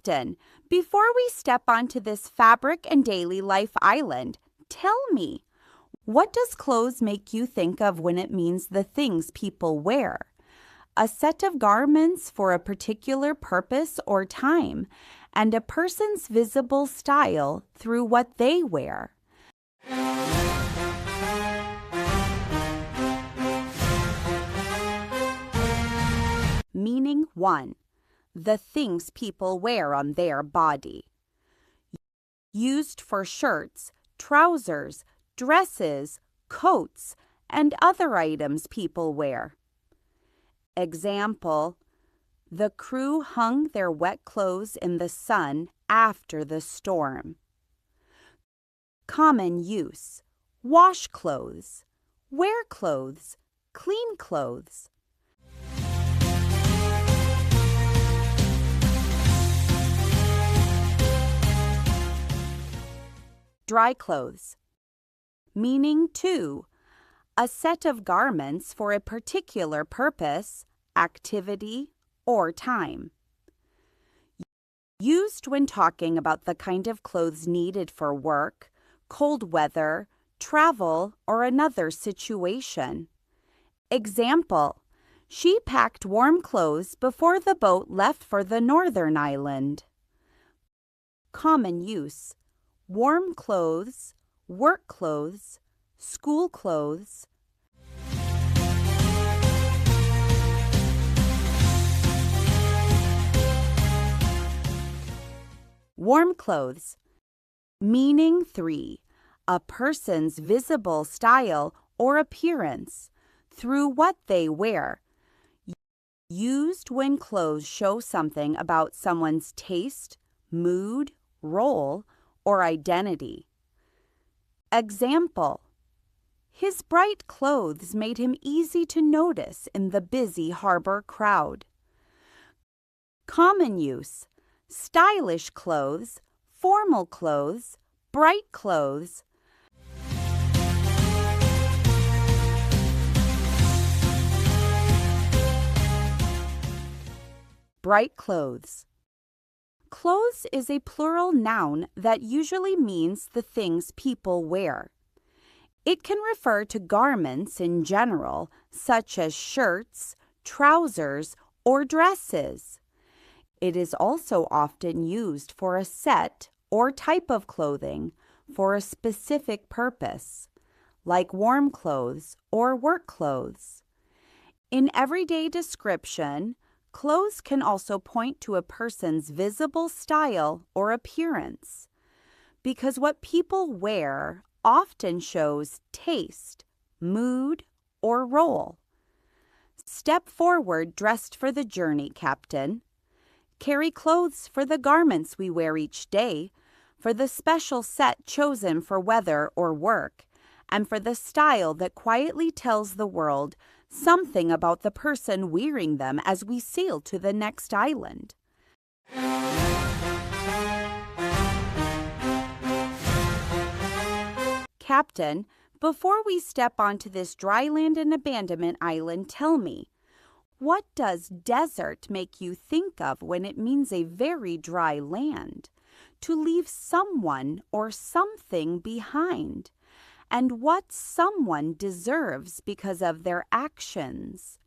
Captain, before we step onto this fabric and daily life island, tell me, what does clothes make you think of when it means the things people wear? A set of garments for a particular purpose or time, and a person's visible style through what they wear. Meaning 1. The things people wear on their body. Used for shirts, trousers, dresses, coats, and other items people wear. Example: the crew hung their wet clothes in the sun after the storm. Common use: wash clothes, wear clothes, clean clothes. Dry clothes. Meaning 2. A set of garments for a particular purpose, activity, or time. Used when talking about the kind of clothes needed for work, cold weather, travel, or another situation. Example: she packed warm clothes before the boat left for the northern island. Common use: warm clothes, work clothes, school clothes. Warm clothes. Meaning 3. A person's visible style or appearance through what they wear. Used when clothes show something about someone's taste, mood, role, or identity. Example: his bright clothes made him easy to notice in the busy harbor crowd. Common use: stylish clothes, formal clothes, bright clothes. Bright clothes. Clothes is a plural noun that usually means the things people wear. It can refer to garments in general, such as shirts, trousers, or dresses. It is also often used for a set or type of clothing for a specific purpose, like warm clothes or work clothes. In everyday description, clothes can also point to a person's visible style or appearance, because what people wear often shows taste, mood, or role. Step forward dressed for the journey, Captain. Carry clothes for the garments we wear each day, for the special set chosen for weather or work, and for the style that quietly tells the world something about the person wearing them as we sail to the next island. Captain, before we step onto this dry land and abandonment island, tell me, what does desert make you think of when it means a very dry land? To leave someone or something behind. And what someone deserves because of their actions.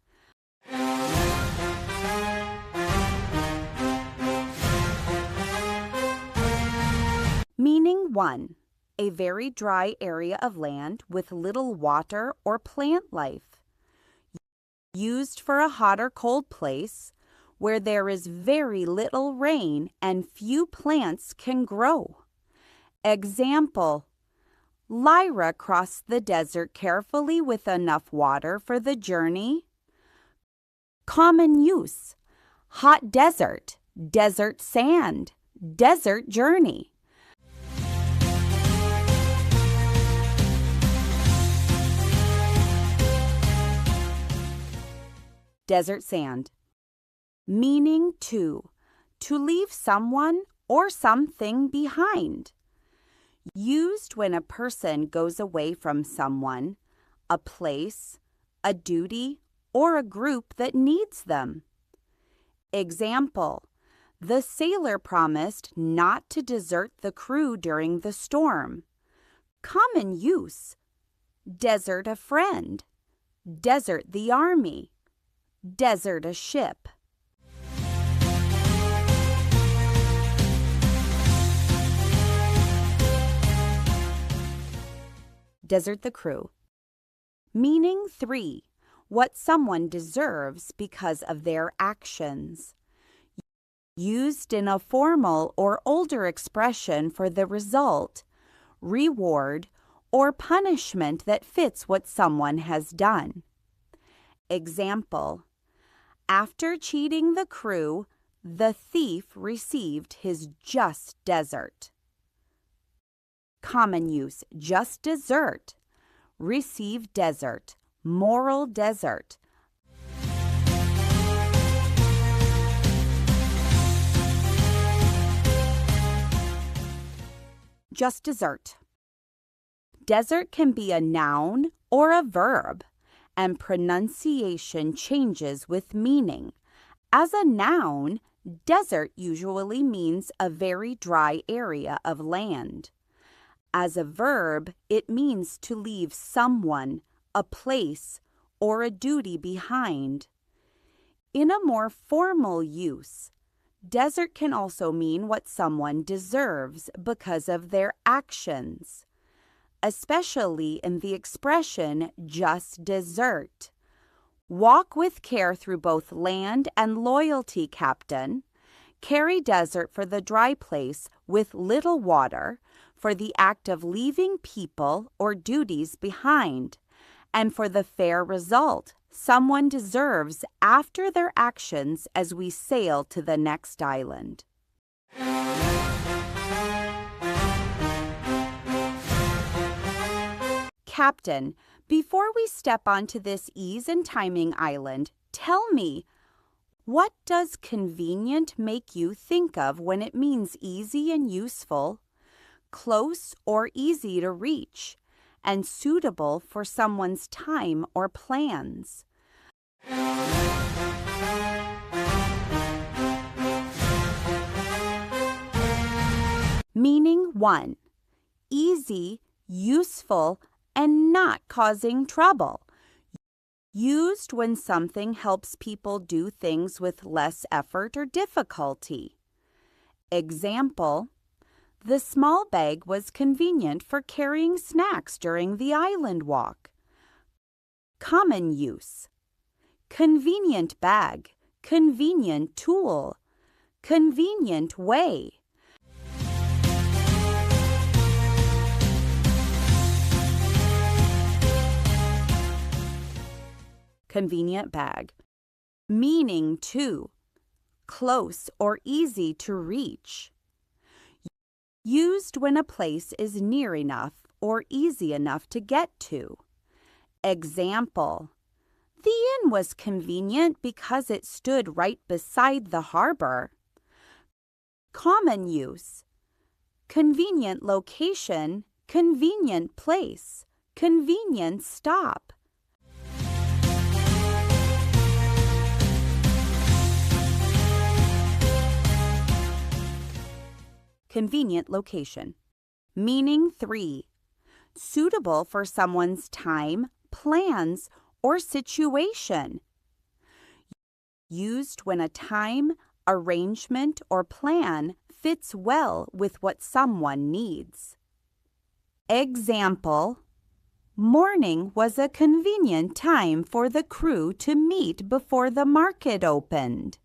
Meaning 1. A very dry area of land with little water or plant life. Used for a hot or cold place where there is very little rain and few plants can grow. Example: Lyra crossed the desert carefully with enough water for the journey. Common use: hot desert, desert sand, desert journey. Desert sand. Meaning 2. To leave someone or something behind. Used when a person goes away from someone, a place, a duty, or a group that needs them. Example: The sailor promised not to desert the crew during the storm. Common use: desert a friend, desert the army, desert a ship. Desert the crew. Meaning 3. What someone deserves because of their actions. Used in a formal or older expression for the result, reward, or punishment that fits what someone has done. Example: after cheating the crew, the thief received his just desert. Common use: just desert, receive desert, moral desert. Just desert. Desert can be a noun or a verb, and pronunciation changes with meaning. As a noun, desert usually means a very dry area of land. As a verb, it means to leave someone, a place, or a duty behind. In a more formal use, desert can also mean what someone deserves because of their actions, especially in the expression just desert. Walk with care through both land and loyalty, Captain. Carry desert for the dry place with little water, for the act of leaving people or duties behind, and for the fair result someone deserves after their actions as we sail to the next island. Captain, before we step onto this ease and timing island, tell me, what does convenient make you think of when it means easy and useful, close or easy to reach, and suitable for someone's time or plans? Meaning 1. Easy, useful, and not causing trouble. Used when something helps people do things with less effort or difficulty. Example: the small bag was convenient for carrying snacks during the island walk. Common use: convenient bag, convenient tool, convenient way. Convenient bag. Meaning 2. Close or easy to reach. Used when a place is near enough or easy enough to get to. Example: the inn was convenient because it stood right beside the harbor. Common use: convenient location, convenient place, convenient stop. Convenient location. Meaning 3. Suitable for someone's time, plans, or situation. Used when a time, arrangement, or plan fits well with what someone needs. Example: morning was a convenient time for the crew to meet before the market opened.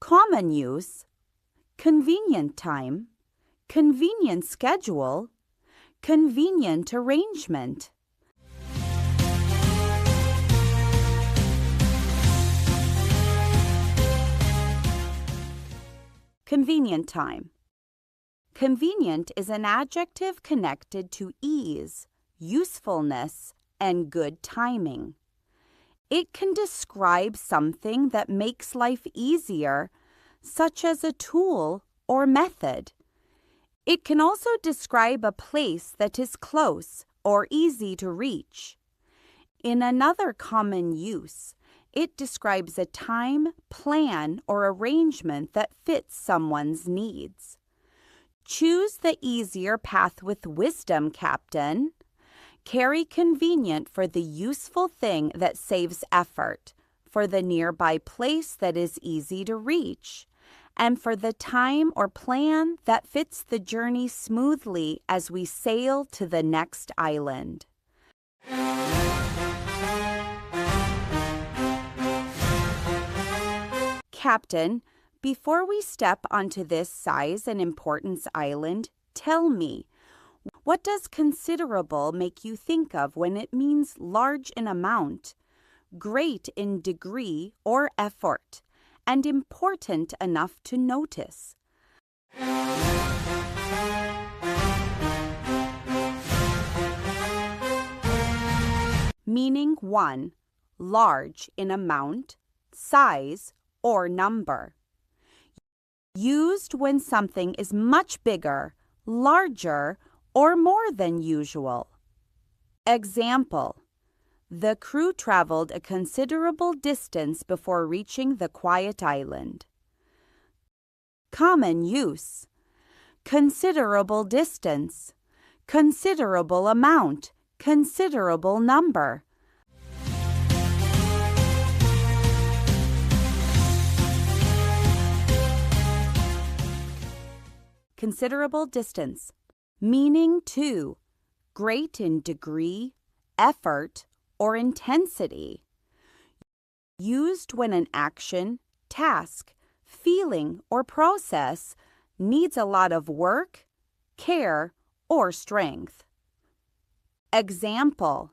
Common use: convenient time, convenient schedule, convenient arrangement. Convenient time. Convenient is an adjective connected to ease, usefulness, and good timing. It can describe something that makes life easier, such as a tool or method. It can also describe a place that is close or easy to reach. In another common use, It describes a time, plan, or arrangement that fits someone's needs. Choose the easier path with wisdom, Captain. Carry convenient for the useful thing that saves effort, for the nearby place that is easy to reach, and for the time or plan that fits the journey smoothly as we sail to the next island. Captain, before we step onto this size and importance island, tell me, what does considerable make you think of when it means large in amount, great in degree or effort, and important enough to notice? Meaning 1. Large in amount, size, or number. Used when something is much bigger, larger, or more than usual. Example: the crew traveled a considerable distance before reaching the quiet island. Common use: considerable distance, considerable amount, considerable number. Considerable distance. Meaning 2. Great in degree, effort, or intensity. Used when an action, task, feeling, or process needs a lot of work, care, or strength. Example: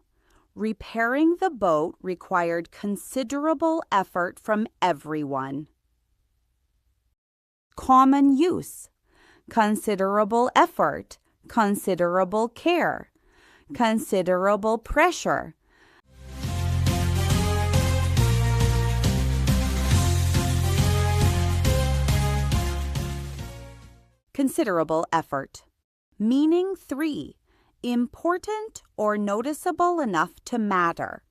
repairing the boat required considerable effort from everyone. Common use: considerable effort, considerable care, considerable pressure. Considerable effort. Meaning 3. Important or noticeable enough to matter.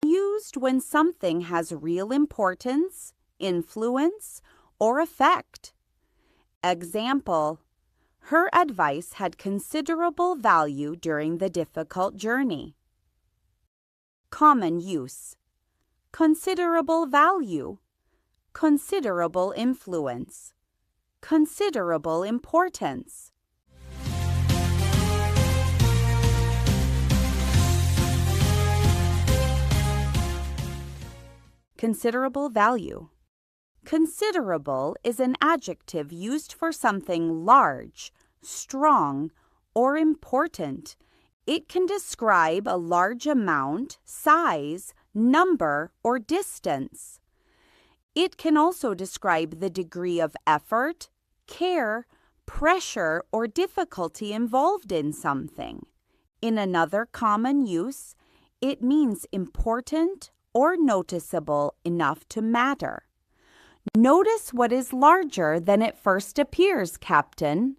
Used when something has real importance, influence, or effect. Example: her advice had considerable value during the difficult journey. Common use: considerable value, considerable influence, considerable importance. Considerable value. Considerable is an adjective used for something large, strong, or important. It can describe a large amount, size, number, or distance. It can also describe the degree of effort, care, pressure, or difficulty involved in something. In another common use, it means important or noticeable enough to matter. Notice what is larger than it first appears, Captain.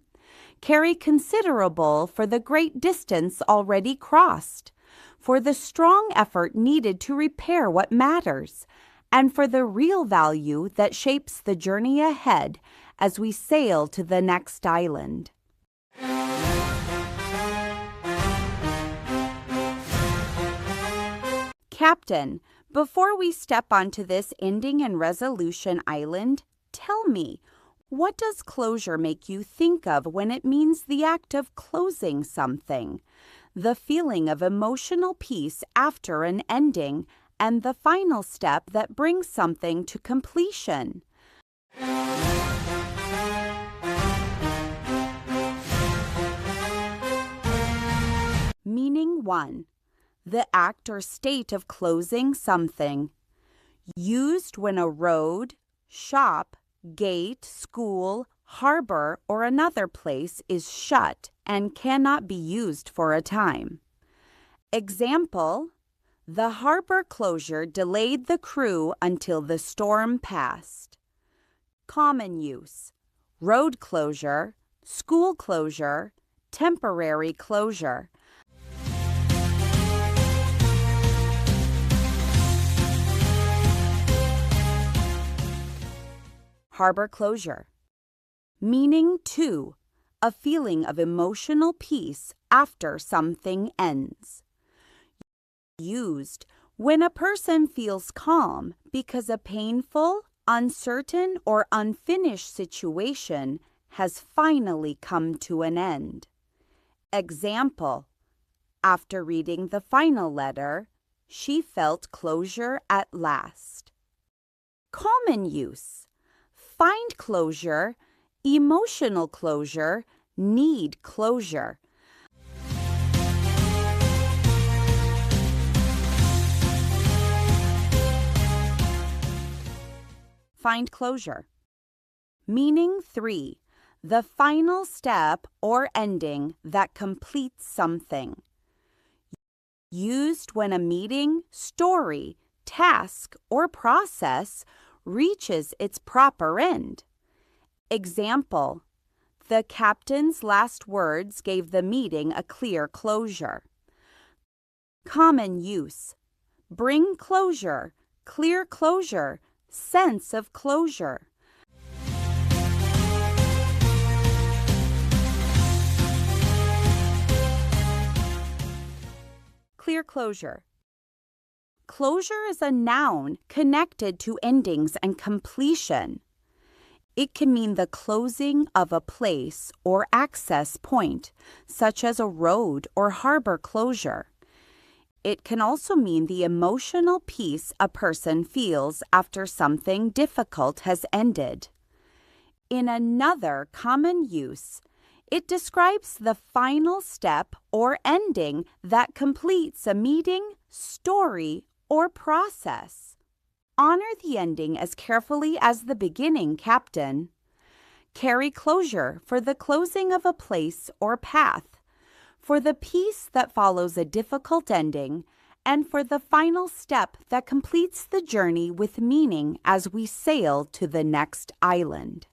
Carry considerable for the great distance already crossed, for the strong effort needed to repair what matters, and for the real value that shapes the journey ahead as we sail to the next island. Captain, before we step onto this ending and resolution island, tell me, what does closure make you think of when it means the act of closing something, the feeling of emotional peace after an ending, and the final step that brings something to completion? Meaning 1. The act or state of closing something. Used when a road, shop, gate, school, harbor, or another place is shut and cannot be used for a time. Example: the harbor closure delayed the crew until the storm passed. Common use: road closure, school closure, temporary closure. harbor closure. Meaning 2, a feeling of emotional peace after something ends. Used when a person feels calm because a painful, uncertain, or unfinished situation has finally come to an end. Example: after reading the final letter, she felt closure at last. Common use: find closure, emotional closure, need closure. Find closure. Meaning 3, the final step or ending that completes something. Used when a meeting, story, task, or process reaches its proper end. Example: the captain's last words gave the meeting a clear closure. Common use: bring closure, clear closure, sense of closure. Clear closure. Closure is a noun connected to endings and completion. It can mean the closing of a place or access point, such as a road or harbor closure. It can also mean the emotional peace a person feels after something difficult has ended. In another common use, it describes the final step or ending that completes a meeting, story, or process. Honor the ending as carefully as the beginning, Captain. Carry closure for the closing of a place or path, for the peace that follows a difficult ending, and for the final step that completes the journey with meaning as we sail to the next island.